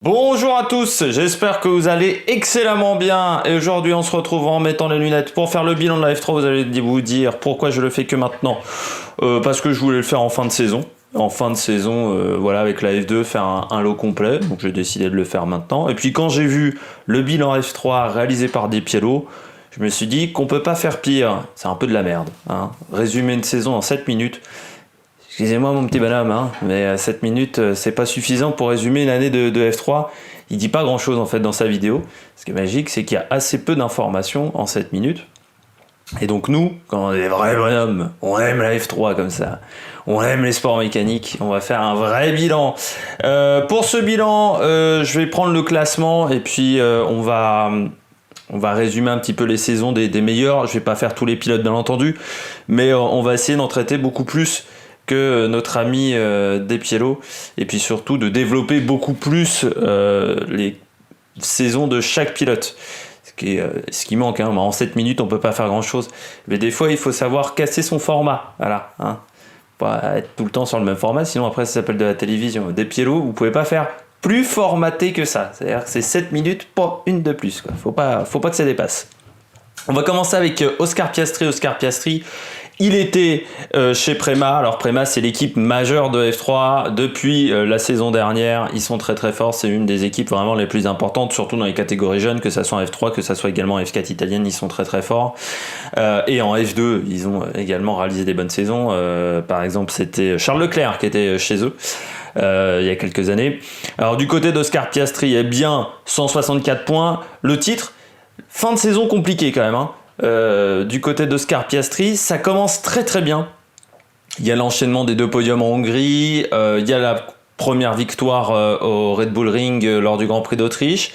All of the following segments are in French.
Bonjour à tous, j'espère que vous allez excellemment bien et aujourd'hui on se retrouve en mettant les lunettes pour faire le bilan de la F3. Vous allez vous dire pourquoi je le fais que maintenant. Parce que je voulais le faire en fin de saison. Voilà, avec la F2 faire un lot complet, donc j'ai décidé de le faire maintenant. Et puis quand j'ai vu le bilan F3 réalisé par Despiello, je me suis dit qu'on peut pas faire pire, c'est un peu de la merde, hein. Résumer une saison en 7 minutes. Excusez-moi mon petit bonhomme, hein, mais 7 minutes, c'est pas suffisant pour résumer une année de F3. Il dit pas grand-chose en fait dans sa vidéo. Ce qui est magique, c'est qu'il y a assez peu d'informations en 7 minutes. Et donc nous, quand on est des vrais bonhommes, on aime la F3 comme ça. On aime les sports mécaniques. On va faire un vrai bilan. Pour ce bilan, je vais prendre le classement et puis on va résumer un petit peu les saisons des meilleurs. Je vais pas faire tous les pilotes bien entendu, mais on va essayer d'en traiter beaucoup plus que notre ami Despiello, et puis surtout de développer beaucoup plus les saisons de chaque pilote. Ce qui manque, hein. En 7 minutes on peut pas faire grand chose, mais des fois il faut savoir casser son format, voilà, hein. Pas être tout le temps sur le même format, sinon après ça s'appelle de la télévision. Despiello, vous pouvez pas faire plus formaté que ça, c'est-à-dire que c'est 7 minutes, pas une de plus, quoi. Faut pas que ça dépasse. On va commencer avec Oscar Piastri. Il était chez Prema. Alors Prema, c'est l'équipe majeure de F3 depuis la saison dernière. Ils sont très très forts. C'est une des équipes vraiment les plus importantes, surtout dans les catégories jeunes, que ça soit en F3, que ça soit également en F4 italienne. Ils sont très très forts. Et en F2, ils ont également réalisé des bonnes saisons. Par exemple, c'était Charles Leclerc qui était chez eux. Il y a quelques années. Alors du côté d'Oscar Piastri, eh bien 164 points. Le titre, fin de saison compliquée quand même, hein. Du côté d'Oscar Piastri, ça commence très très bien. Il y a l'enchaînement des 2 podiums en Hongrie, il y a la première victoire au Red Bull Ring lors du Grand Prix d'Autriche.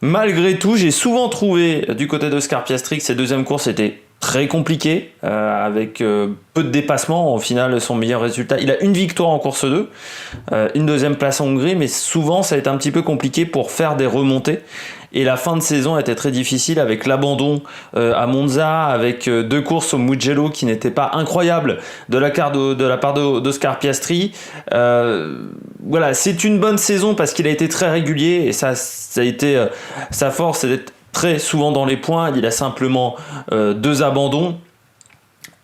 Malgré tout, j'ai souvent trouvé du côté d'Oscar Piastri que ses deuxièmes courses étaient très compliquées, avec peu de dépassements. Au final, son meilleur résultat, il a une victoire en course 2, une deuxième place en Hongrie, mais souvent ça a été un petit peu compliqué pour faire des remontées. Et la fin de saison était très difficile avec l'abandon à Monza, avec 2 courses au Mugello qui n'étaient pas incroyables de la part d'Oscar Piastri. Voilà, c'est une bonne saison parce qu'il a été très régulier et ça a été sa force, c'est d'être très souvent dans les points. Il a simplement 2 abandons.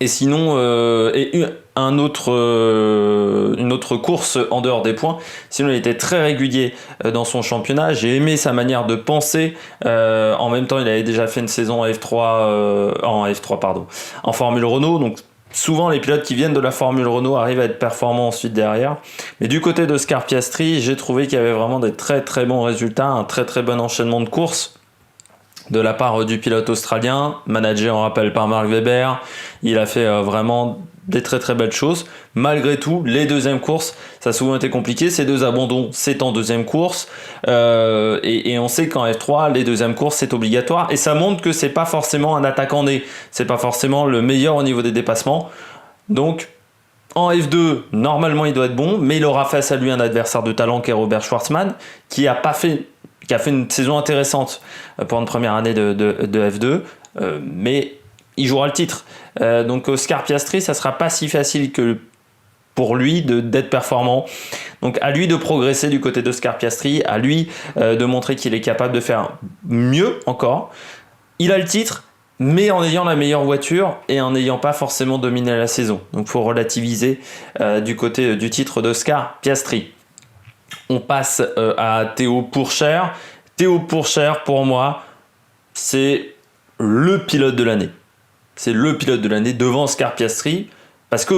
Et sinon, une autre course en dehors des points. Sinon, il était très régulier dans son championnat. J'ai aimé sa manière de penser. En même temps, il avait déjà fait une saison en Formule Renault. Donc, souvent, les pilotes qui viennent de la Formule Renault arrivent à être performants ensuite derrière. Mais du côté d'Oscar Piastri, j'ai trouvé qu'il y avait vraiment des très très bons résultats, un très très bon enchaînement de courses de la part du pilote australien, managé on rappelle par Mark Webber. Il a fait vraiment des très très belles choses. Malgré tout, les deuxièmes courses, ça a souvent été compliqué. Ces 2 abandons, c'est en deuxième course. Et on sait qu'en F3, les deuxièmes courses, c'est obligatoire. Et ça montre que c'est pas forcément un attaquant né. C'est pas forcément le meilleur au niveau des dépassements. Donc, en F2, normalement, il doit être bon. Mais il aura face à lui un adversaire de talent qui est Robert Schwartzman, qui a fait une saison intéressante pour une première année de F2, mais il jouera le titre. Donc Oscar Piastri, ça sera pas si facile que pour lui d'être performant. Donc à lui de progresser du côté d'Oscar Piastri, à lui de montrer qu'il est capable de faire mieux encore. Il a le titre, mais en ayant la meilleure voiture et en n'ayant pas forcément dominé la saison. Donc il faut relativiser du côté du titre d'Oscar Piastri. On passe à Théo Pourchaire. Théo Pourchaire, pour moi, c'est le pilote de l'année. C'est le pilote de l'année devant Oscar Piastri, parce que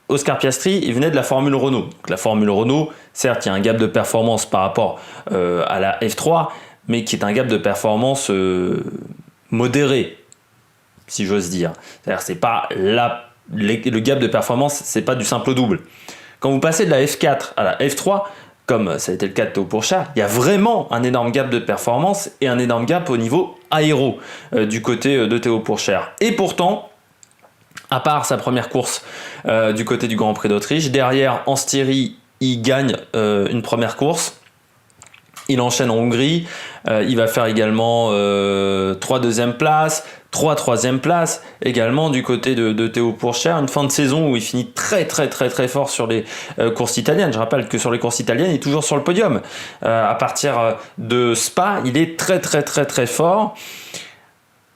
Oscar Piastri, il venait de la Formule Renault. Donc, la Formule Renault, certes, il y a un gap de performance par rapport à la F3, mais qui est un gap de performance modéré, si j'ose dire. C'est-à-dire, c'est pas le gap de performance, c'est pas du simple au double. Quand vous passez de la F4 à la F3, comme ça a été le cas de Théo Pourchaire, il y a vraiment un énorme gap de performance et un énorme gap au niveau aéro du côté de Théo Pourchaire. Et pourtant, à part sa première course du côté du Grand Prix d'Autriche, derrière en Styrie, il gagne une première course. Il enchaîne en Hongrie, il va faire également 3 deuxièmes places, 3 troisième places, également du côté de Théo Pourchaire, une fin de saison où il finit très très très très fort sur les courses italiennes. Je rappelle que sur les courses italiennes, il est toujours sur le podium. À partir de Spa, il est très très très très fort.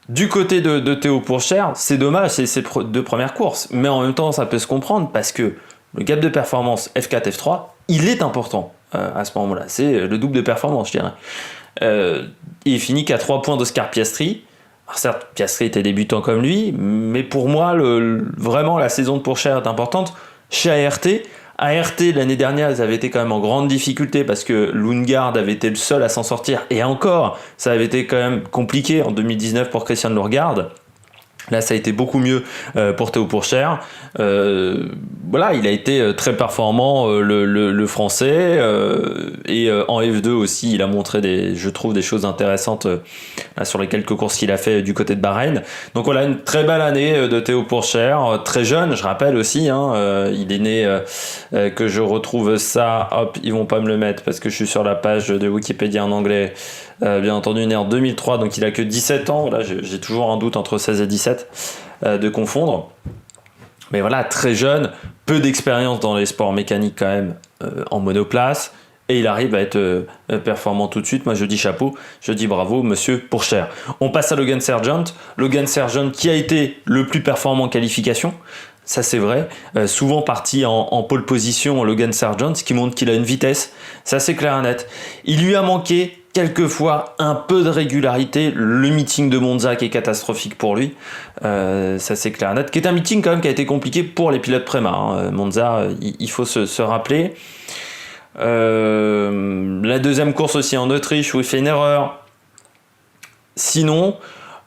Du côté de Théo Pourchaire, c'est dommage, c'est ses 2 premières courses, mais en même temps ça peut se comprendre parce que le gap de performance F4, F3, il est important. À ce moment-là, c'est le double de performance, je dirais. Il finit qu'à 3 points d'Oscar Piastri. Alors certes, Piastri était débutant comme lui, mais pour moi, vraiment, la saison de Pourchaire est importante. Chez ART, l'année dernière, ils avaient été quand même en grande difficulté parce que Lundgaard avait été le seul à s'en sortir. Et encore, ça avait été quand même compliqué en 2019 pour Christian Lundgaard. Là, ça a été beaucoup mieux pour Théo Pourchaire. Voilà, il a été très performant, le Français. Et en F2 aussi, il a montré, je trouve, des choses intéressantes sur les quelques courses qu'il a fait du côté de Bahreïn. Donc voilà, une très belle année de Théo Pourchaire. Très jeune, je rappelle aussi. Il est né, que je retrouve ça. Hop, ils vont pas me le mettre parce que je suis sur la page de Wikipédia en anglais. Bien entendu, né en 2003, donc il a que 17 ans. Là, j'ai toujours un doute entre 16 et 17 de confondre. Mais voilà, très jeune, peu d'expérience dans les sports mécaniques quand même en monoplace. Et il arrive à être performant tout de suite. Moi, je dis chapeau, je dis bravo, monsieur Pourchaire. On passe à Logan Sargent. Logan Sargent qui a été le plus performant en qualification. Ça, c'est vrai. Souvent parti en pole position, Logan Sargent, ce qui montre qu'il a une vitesse. Ça, c'est clair et net. Il lui a manqué quelquefois un peu de régularité. Le meeting de Monza qui est catastrophique pour lui. Ça, c'est clair et net. Qui est un meeting quand même qui a été compliqué pour les pilotes Prema. Monza, il faut se rappeler. La deuxième course aussi en Autriche où il fait une erreur. Sinon,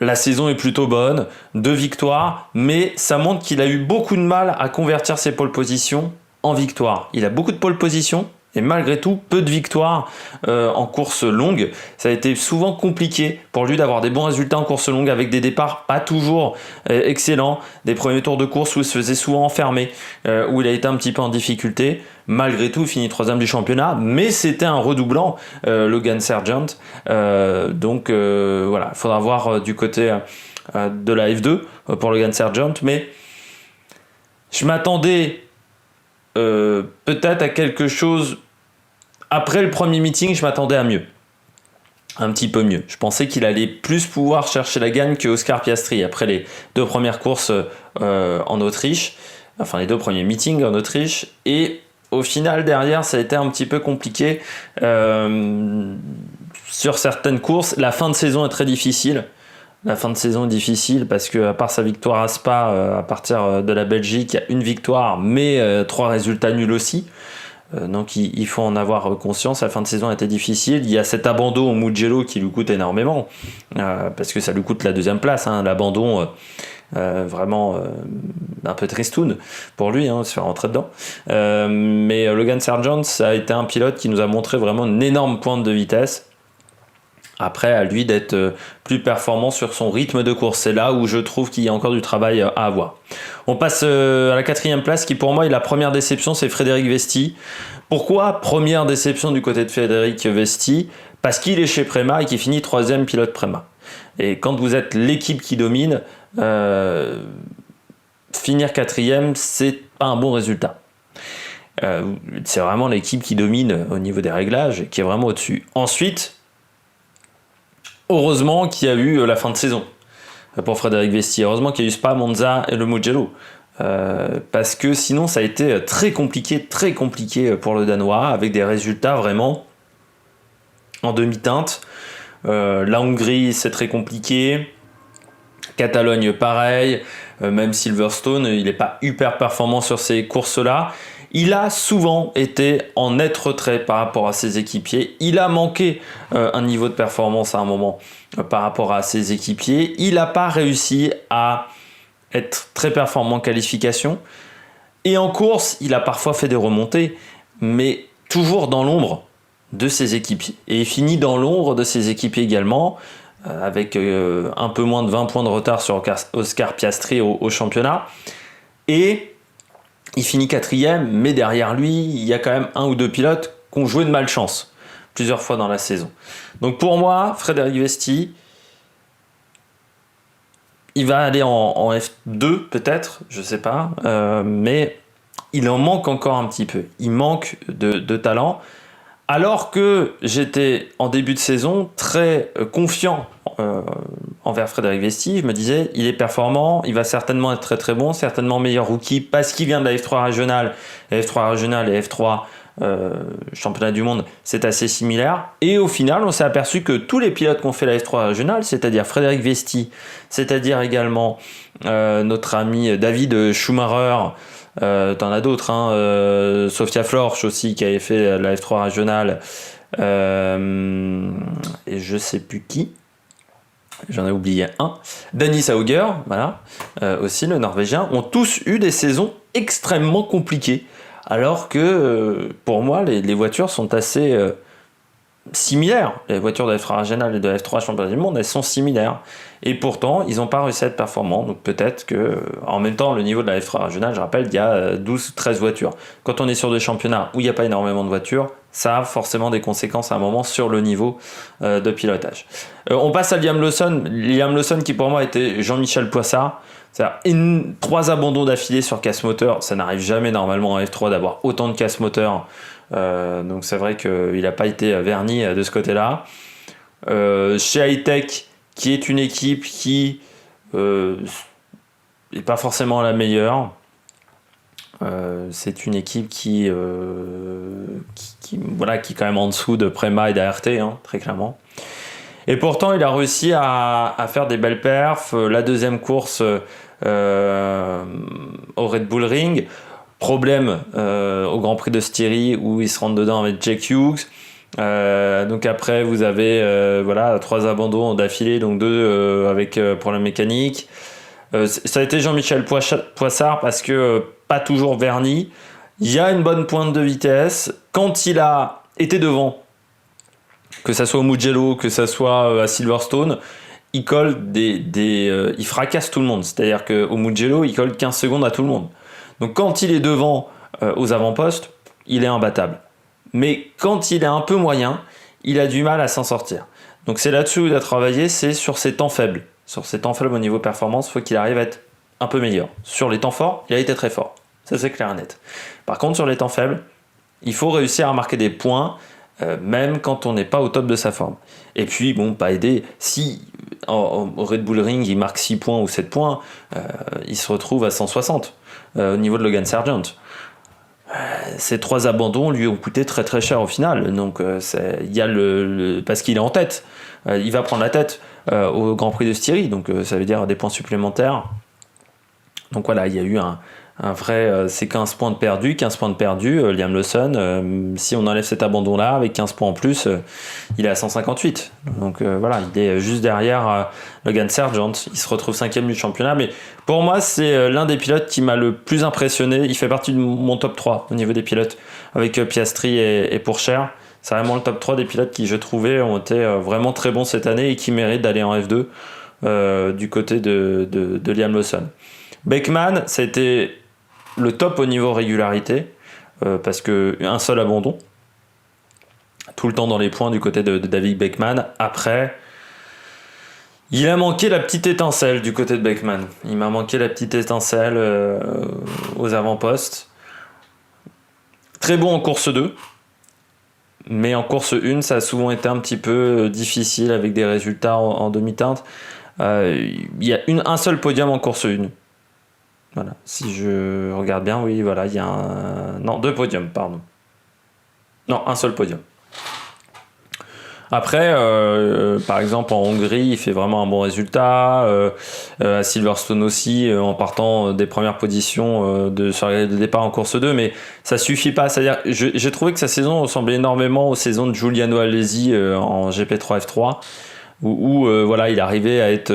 la saison est plutôt bonne, 2 victoires, mais ça montre qu'il a eu beaucoup de mal à convertir ses pole positions en victoires. Il a beaucoup de pole positions et malgré tout peu de victoires en course longue. Ça a été souvent compliqué pour lui d'avoir des bons résultats en course longue avec des départs pas toujours excellents, des premiers tours de course où il se faisait souvent enfermer, où il a été un petit peu en difficulté. Malgré tout, il finit 3e du championnat, mais c'était un redoublant, Logan Sargent. Donc voilà, il faudra voir du côté de la F2 pour Logan Sargent, mais je m'attendais peut-être à quelque chose. Après le premier meeting, je m'attendais à mieux. Un petit peu mieux. Je pensais qu'il allait plus pouvoir chercher la gagne que Oscar Piastri après les 2 premières courses en Autriche, enfin les 2 premiers meetings en Autriche, et au final derrière ça a été un petit peu compliqué sur certaines courses. La fin de saison est très difficile. La fin de saison est difficile parce que à part sa victoire à Spa, à partir de la Belgique, il y a une victoire, mais 3 résultats nuls aussi. Donc il faut en avoir conscience. La fin de saison a été difficile. Il y a cet abandon au Mugello qui lui coûte énormément parce que ça lui coûte la 2e place. L'abandon vraiment un peu tristoun pour lui, se faire rentrer dedans. Mais Logan Sargent, ça a été un pilote qui nous a montré vraiment une énorme pointe de vitesse. Après, à lui d'être plus performant sur son rythme de course. C'est là où je trouve qu'il y a encore du travail à avoir. On passe à la 4e place qui pour moi est la première déception, c'est Frédéric Vesti. Pourquoi première déception du côté de Frédéric Vesti? Parce qu'il est chez Prema et qu'il finit 3e pilote Prema. Et quand vous êtes l'équipe qui domine, finir 4e, c'est pas un bon résultat. C'est vraiment l'équipe qui domine au niveau des réglages et qui est vraiment au-dessus. Ensuite, heureusement qu'il y a eu la fin de saison pour Frédéric Vesti. Heureusement qu'il y a eu Spa, Monza et le Mugello. Parce que sinon ça a été très compliqué pour le Danois, avec des résultats vraiment en demi-teinte. La Hongrie, c'est très compliqué. Catalogne, pareil. Même Silverstone, il n'est pas hyper performant sur ces courses-là. Il a souvent été en net retrait par rapport à ses équipiers. Il a manqué un niveau de performance à un moment par rapport à ses équipiers. Il n'a pas réussi à être très performant en qualification. Et en course, il a parfois fait des remontées, mais toujours dans l'ombre de ses équipiers. Et il finit dans l'ombre de ses équipiers également, avec un peu moins de 20 points de retard sur Oscar Piastri au championnat. Et il finit 4e, mais derrière lui, il y a quand même 1 ou 2 pilotes qui ont joué de malchance. plusieurs fois dans la saison. Donc pour moi, Frédéric Vesti, il va aller en F2 peut-être, je sais pas, mais il en manque encore un petit peu. Il manque de talent. Alors que j'étais en début de saison très confiant envers Frédéric Vesti, je me disais, il est performant, il va certainement être très très bon, certainement meilleur rookie parce qu'il vient de la F3 régionale. La F3 régionale et F3 championnat du monde, c'est assez similaire. Et au final, on s'est aperçu que tous les pilotes qui ont fait la F3 régionale, c'est-à-dire Frédéric Vesti, c'est-à-dire également notre ami David Schumacher, t'en as d'autres, hein, Sofia Florsch aussi qui avait fait la F3 régionale, et je sais plus qui, j'en ai oublié un, Danny Sauger, voilà, aussi le Norvégien, ont tous eu des saisons extrêmement compliquées, alors que pour moi les voitures sont assez similaires. Les voitures de la F3 régionale et de la F3 championnat du monde, elles sont similaires. Et pourtant, ils n'ont pas réussi à être performants. Donc peut-être que, en même temps, le niveau de la F3 régionale, je rappelle, il y a 12-13 voitures. Quand on est sur des championnats où il n'y a pas énormément de voitures, ça a forcément des conséquences à un moment sur le niveau de pilotage. On passe à Liam Lawson. Liam Lawson qui pour moi était Jean-Michel Poissard. C'est-à-dire 3 abandons d'affilée sur casse-moteur. Ça n'arrive jamais normalement en F3 d'avoir autant de casse-moteur. Donc c'est vrai qu'il n'a pas été verni de ce côté-là. Chez Hightech, qui est une équipe qui n'est pas forcément la meilleure, c'est une équipe qui voilà, qui est quand même en dessous de Prema et d'ART, hein, très clairement. Et pourtant, il a réussi à faire des belles perfs. La deuxième course au Red Bull Ring. Problème au Grand Prix de Styrie où il se rentre dedans avec Jack Hughes. Donc après vous avez voilà 3 abandons d'affilée, donc 2 avec problème mécanique. Ça a été Jean-Michel Poissard parce que pas toujours verni. Il y a une bonne pointe de vitesse. Quand il a été devant, que ça soit au Mugello, que ça soit à Silverstone, il colle il fracasse tout le monde. C'est-à-dire qu'au Mugello, il colle 15 secondes à tout le monde. Donc quand il est devant aux avant-postes, il est imbattable. Mais quand il est un peu moyen, il a du mal à s'en sortir. Donc c'est là-dessus où il a travaillé, c'est sur ses temps faibles. Sur ses temps faibles au niveau performance, il faut qu'il arrive à être un peu meilleur. Sur les temps forts, il a été très fort. Ça c'est clair et net. Par contre, sur les temps faibles, il faut réussir à marquer des points, même quand on n'est pas au top de sa forme. Et puis, bon, pas aidé, si au Red Bull Ring, il marque 6 points ou 7 points, il se retrouve à 160 au niveau de Logan Sargent. Ces 3 abandons lui ont coûté très très cher au final. Donc, il y a parce qu'il est en tête. Il va prendre la tête au Grand Prix de Styrie, donc ça veut dire des points supplémentaires. Donc voilà, il y a eu un vrai... c'est 15 points de perdu, Liam Lawson. Si on enlève cet abandon-là, avec 15 points en plus, il est à 158. Donc voilà, il est juste derrière Logan Sargent. Il se retrouve 5e du championnat. Mais pour moi, c'est l'un des pilotes qui m'a le plus impressionné. Il fait partie de mon top 3 au niveau des pilotes, avec Piastri et Pourchaire. C'est vraiment le top 3 des pilotes qui, je trouvais, ont été vraiment très bons cette année et qui méritent d'aller en F2 du côté de Liam Lawson. Beckman, ça a été le top au niveau régularité, parce qu'un seul abandon, tout le temps dans les points du côté de David Beckman. Après, il a manqué la petite étincelle du côté de Beckman. Il m'a manqué la petite étincelle aux avant-postes. Très bon en course 2, mais en course 1, ça a souvent été un petit peu difficile avec des résultats en demi-teinte. Il y a un seul podium en course 1. Voilà, si je regarde bien, oui, voilà, il y a non, 2 podiums, pardon. Non, un seul podium. Après, par exemple, en Hongrie, il fait vraiment un bon résultat. À Silverstone aussi, en partant des premières positions sur les de départ en course 2, mais ça suffit pas. C'est-à-dire, j'ai trouvé que sa saison ressemblait énormément aux saisons de Giuliano Alesi en GP3 F3, où voilà, il arrivait à être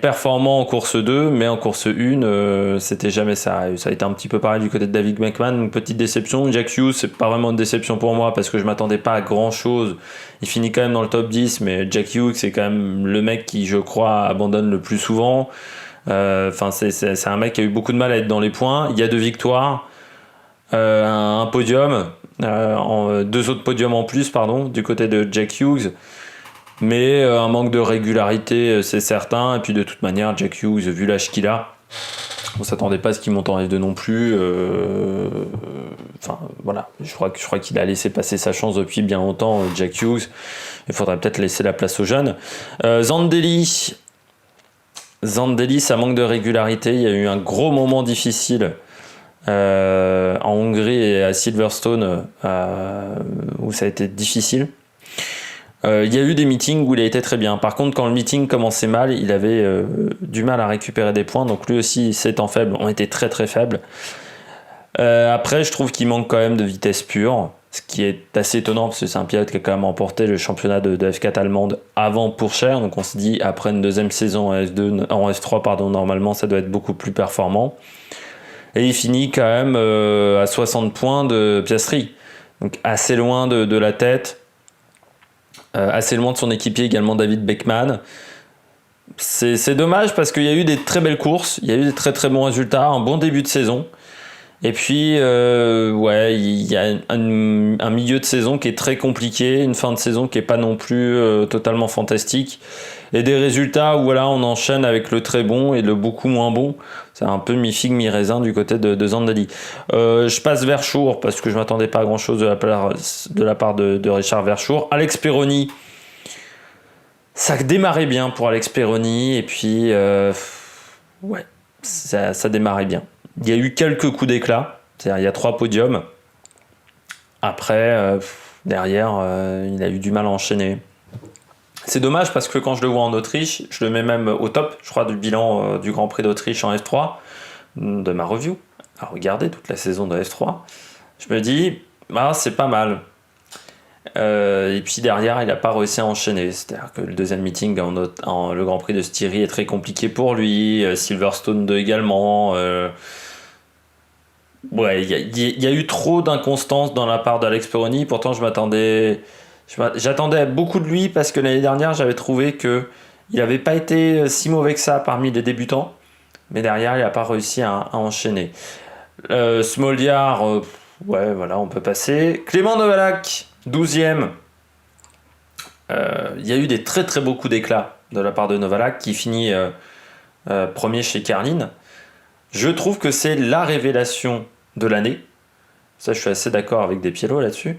performant en course 2, mais en course 1, c'était jamais ça. Ça a été un petit peu pareil du côté de David Beckman, une petite déception. Jack Hughes, c'est pas vraiment une déception pour moi parce que je m'attendais pas à grand chose. Il finit quand même dans le top 10, mais Jack Hughes, c'est quand même le mec qui, je crois, abandonne le plus souvent. Enfin, c'est un mec qui a eu beaucoup de mal à être dans les points. Il y a 2 victoires, un podium. deux autres podiums en plus, pardon, du côté de Jack Hughes. Mais un manque de régularité, c'est certain. Et puis de toute manière, Jack Hughes, vu l'âge qu'il a, on s'attendait pas à ce qu'il monte en F2 non plus. Enfin, voilà. Je crois qu'il a laissé passer sa chance depuis bien longtemps, Jack Hughes. Il faudrait peut-être laisser la place aux jeunes. Zandelli, ça manque de régularité. Il y a eu un gros moment difficile en Hongrie et à Silverstone où ça a été difficile. Il y a eu des meetings où il a été très bien. Par contre, quand le meeting commençait mal, il avait du mal à récupérer des points. Donc lui aussi, ses temps faibles ont été très très faibles. Après, je trouve qu'il manque quand même de vitesse pure, ce qui est assez étonnant parce que c'est un pilote qui a quand même remporté le championnat de F4 allemande avant Pourchaire. Donc on se dit, après une deuxième saison en F3, pardon, normalement, ça doit être beaucoup plus performant. Et il finit quand même à 60 points de Piastri. Donc assez loin de la tête. Assez loin de son équipier également David Beckman. C'est dommage parce qu'il y a eu des très belles courses, il y a eu des très très bons résultats, un bon début de saison. Et puis, il y a un milieu de saison qui est très compliqué, une fin de saison qui n'est pas non plus totalement fantastique. Et des résultats où voilà, on enchaîne avec le très bon et le beaucoup moins bon. C'est un peu mi-figue, mi-raisin du côté de Zandelli. Je passe Verschoor parce que je ne m'attendais pas à grand-chose de la part de Richard Verschoor. Alex Peroni, ça démarrait bien pour Alex Peroni. Et puis, ça démarrait bien. Il y a eu quelques coups d'éclat. C'est-à-dire, il y a 3 podiums. Après, derrière, il a eu du mal à enchaîner. C'est dommage parce que quand je le vois en Autriche, je le mets même au top, je crois, du bilan du Grand Prix d'Autriche en F3, de ma review. À regarder toute la saison de F3, je me dis, c'est pas mal. Et puis derrière, il n'a pas réussi à enchaîner. C'est-à-dire que le deuxième meeting, le Grand Prix de Styrie est très compliqué pour lui. Silverstone 2 également. Il y a eu trop d'inconstance dans la part d'Alex Peroni. Pourtant, j'attendais beaucoup de lui parce que l'année dernière, j'avais trouvé qu'il n'avait pas été si mauvais que ça parmi les débutants. Mais derrière, il n'a pas réussi à enchaîner. Smoldiar, on peut passer. Clément Novalak, 12e. Il y a eu des très très beaux coups d'éclat de la part de Novalak qui finit premier chez Carlin. Je trouve que c'est la révélation de l'année. Ça, je suis assez d'accord avec Despiello là-dessus.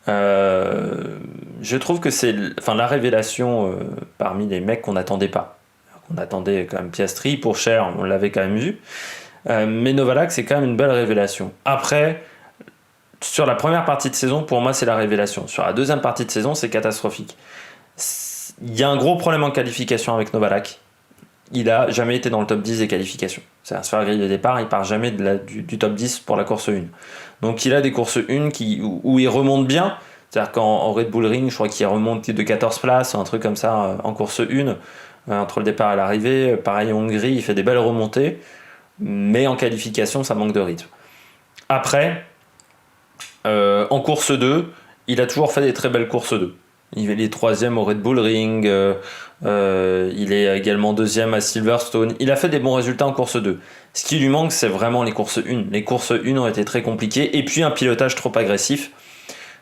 Je trouve que c'est la révélation parmi les mecs qu'on n'attendait pas. On attendait quand même Piastri, Pourchaire, on l'avait quand même vu. Mais Novalak, c'est quand même une belle révélation. Après, sur la première partie de saison, pour moi, c'est la révélation. Sur la deuxième partie de saison, c'est catastrophique. Il y a un gros problème en qualification avec Novalak. Il n'a jamais été dans le top 10 des qualifications. C'est un sphère grille de départ, il part jamais du top 10 pour la course 1. Donc il a des courses 1 où il remonte bien. C'est-à-dire qu'en Red Bull Ring, je crois qu'il remonte de 14 places, un truc comme ça, en course 1, entre le départ et l'arrivée. Pareil en Hongrie, il fait des belles remontées. Mais en qualification, ça manque de rythme. Après, en course 2, il a toujours fait des très belles courses 2. Il est 3e au Red Bull Ring, il est également 2e à Silverstone. Il a fait des bons résultats en course 2. Ce qui lui manque, c'est vraiment les courses 1. Les courses 1 ont été très compliquées, et puis un pilotage trop agressif.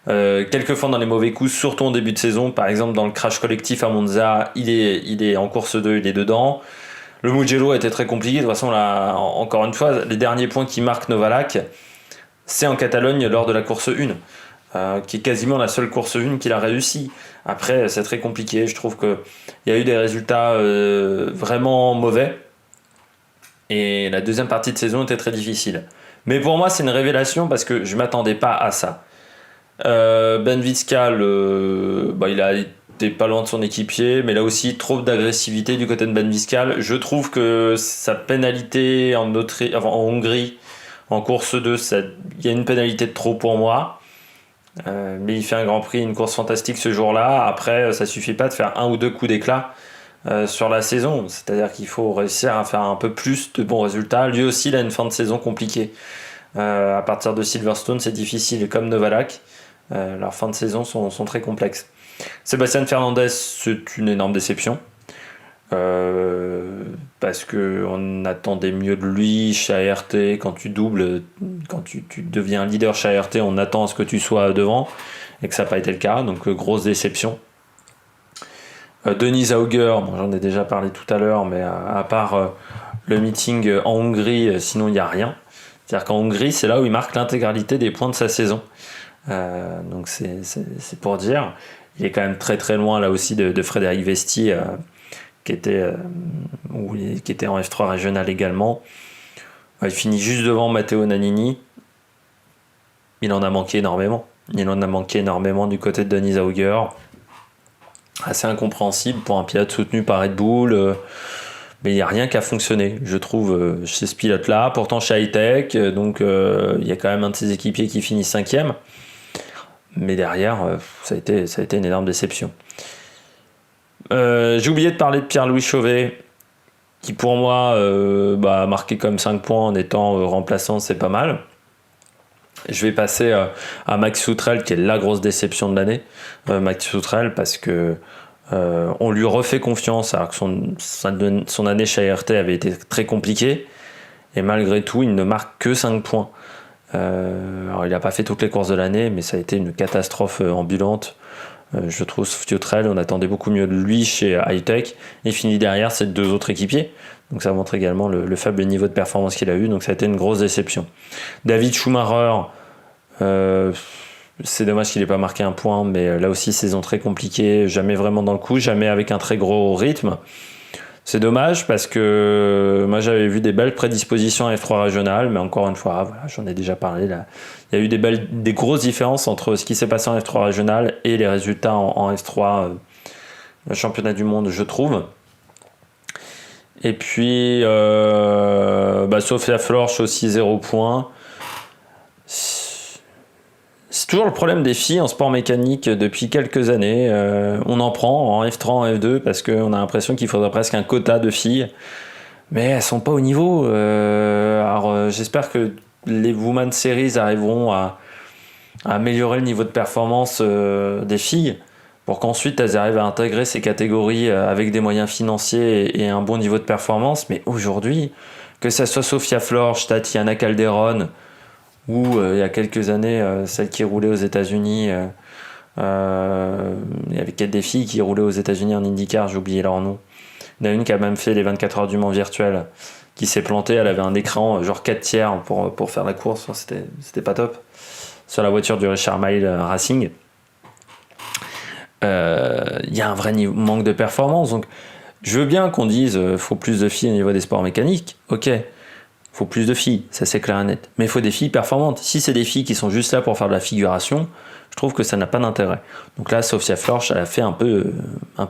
Quelquefois dans les mauvais coups, surtout en début de saison, par exemple dans le crash collectif à Monza, il est en course 2, il est dedans. Le Mugello a été très compliqué. De toute façon, là, encore une fois, les derniers points qui marquent Novalak, c'est en Catalogne lors de la course 1. Qui est quasiment la seule course 1 qu'il a réussi. Après, c'est très compliqué. Je trouve qu'il y a eu des résultats vraiment mauvais. Et la deuxième partie de saison était très difficile. Mais pour moi, c'est une révélation parce que je ne m'attendais pas à ça. Ben Vizcal, il a été pas loin de son équipier, mais là aussi, trop d'agressivité du côté de Ben Vizcal. Je trouve que sa pénalité en Hongrie, en course 2, il y a une pénalité de trop pour moi. Mais il fait un Grand Prix, une course fantastique ce jour-là. Après, ça suffit pas de faire 1 ou 2 coups d'éclat sur la saison. C'est-à-dire qu'il faut réussir à faire un peu plus de bons résultats. Lui aussi, il a une fin de saison compliquée. À partir de Silverstone, c'est difficile. Comme Novalak, leurs fins de saison sont très complexes. Sébastien Fernandez, c'est une énorme déception. Parce qu'on attendait mieux de lui chez ART. Quand tu doubles, quand tu deviens leader chez ART, on attend à ce que tu sois devant et que ça n'a pas été le cas, donc grosse déception. Denis Auger, bon, j'en ai déjà parlé tout à l'heure, mais à part le meeting en Hongrie, sinon il n'y a rien. C'est-à-dire qu'en Hongrie, c'est là où il marque l'intégralité des points de sa saison. Donc c'est pour dire. Il est quand même très très loin là aussi de Frédéric Vesti, qui était en F3 régional également. Il finit juste devant Matteo Nannini. Il en a manqué énormément. Du côté de Denis Auger. Assez incompréhensible pour un pilote soutenu par Red Bull. Mais il n'y a rien qui a fonctionné, je trouve, chez ce pilote-là. Pourtant chez Hightech, donc il y a quand même un de ses équipiers qui finit 5e. Mais derrière, ça a été une énorme déception. J'ai oublié de parler de Pierre-Louis Chauvet, qui pour moi a marqué comme 5 points en étant remplaçant, c'est pas mal. Je vais passer à Max Soutrel, qui est la grosse déception de l'année. Max Soutrel, parce que on lui refait confiance, alors que son année chez ART avait été très compliquée. Et malgré tout, il ne marque que 5 points. Alors il n'a pas fait toutes les courses de l'année, mais ça a été une catastrophe ambulante. Je trouve Soutrel, on attendait beaucoup mieux de lui chez Hightech. Il finit derrière ces 2 autres équipiers. Donc ça montre également le faible niveau de performance qu'il a eu. Donc ça a été une grosse déception. David Schumacher, c'est dommage qu'il n'ait pas marqué un point, mais là aussi saison très compliquée, jamais vraiment dans le coup, jamais avec un très gros rythme. C'est dommage parce que moi j'avais vu des belles prédispositions à F3 régional, mais encore une fois, voilà, j'en ai déjà parlé là. Il y a eu des grosses différences entre ce qui s'est passé en F3 régional et les résultats en F3 championnat du monde, je trouve. Et puis Sophia Florsch aussi 0 points. C'est toujours le problème des filles en sport mécanique depuis quelques années. On en prend en F3, en F2 parce qu'on a l'impression qu'il faudrait presque un quota de filles. Mais elles sont pas au niveau. J'espère que les Women's Series arriveront à améliorer le niveau de performance des filles pour qu'ensuite elles arrivent à intégrer ces catégories avec des moyens financiers et un bon niveau de performance. Mais aujourd'hui, que ça soit Sophia Florsch, Tatiana Calderon, ou il y a quelques années, celle qui roulait aux États-Unis, il y avait 4 des filles qui roulaient aux États-Unis en IndyCar, j'ai oublié leur nom. Il y en a une qui a même fait les 24 heures du Mans virtuel, qui s'est plantée, elle avait un écran genre 4 tiers pour faire la course, enfin, c'était pas top, sur la voiture du Richard Mille Racing. Il y a un vrai manque de performance, donc je veux bien qu'on dise faut plus de filles au niveau des sports mécaniques, ok. Faut plus de filles, ça c'est clair et net. Mais il faut des filles performantes. Si c'est des filles qui sont juste là pour faire de la figuration, je trouve que ça n'a pas d'intérêt. Donc là, Sophia Florsch, elle a fait un peu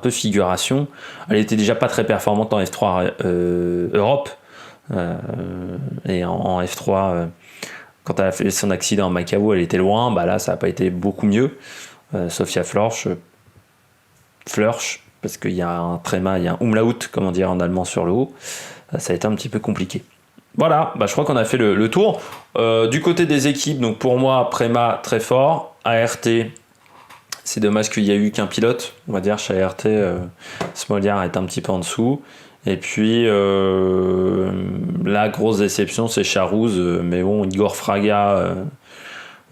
figuration. Elle était déjà pas très performante en F3 Europe. Et en F3, quand elle a fait son accident à Macao, elle était loin. Bah là, ça n'a pas été beaucoup mieux. Sophia Florsch, parce qu'il y a un tréma, il y a un umlaut, comment dire en allemand sur le haut. Ça a été un petit peu compliqué. Voilà, je crois qu'on a fait le tour. Du côté des équipes, donc pour moi, Prema très fort. ART, c'est dommage qu'il n'y a eu qu'un pilote. On va dire chez ART, Smoliar est un petit peu en dessous. Et puis, la grosse déception, c'est Charouz. Mais bon, Igor Fraga,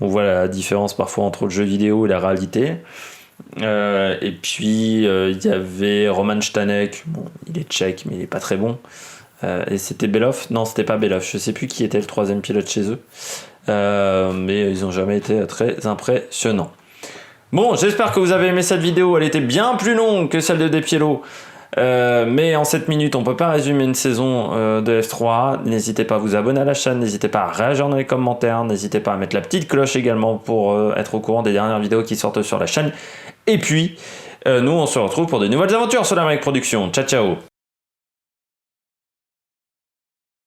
on voit la différence parfois entre le jeu vidéo et la réalité. Et puis, il y avait Roman Stanek. Bon, il est tchèque, mais il n'est pas très bon. Et c'était Belov? Non, c'était pas Belov. Je sais plus qui était le 3e pilote chez eux. Mais ils ont jamais été très impressionnants. Bon, j'espère que vous avez aimé cette vidéo. Elle était bien plus longue que celle de Despiello. Mais en 7 minutes, on peut pas résumer une saison de F3. N'hésitez pas à vous abonner à la chaîne. N'hésitez pas à réagir dans les commentaires. N'hésitez pas à mettre la petite cloche également pour être au courant des dernières vidéos qui sortent sur la chaîne. Et puis, nous, on se retrouve pour de nouvelles aventures sur la Mike Production. Ciao, ciao!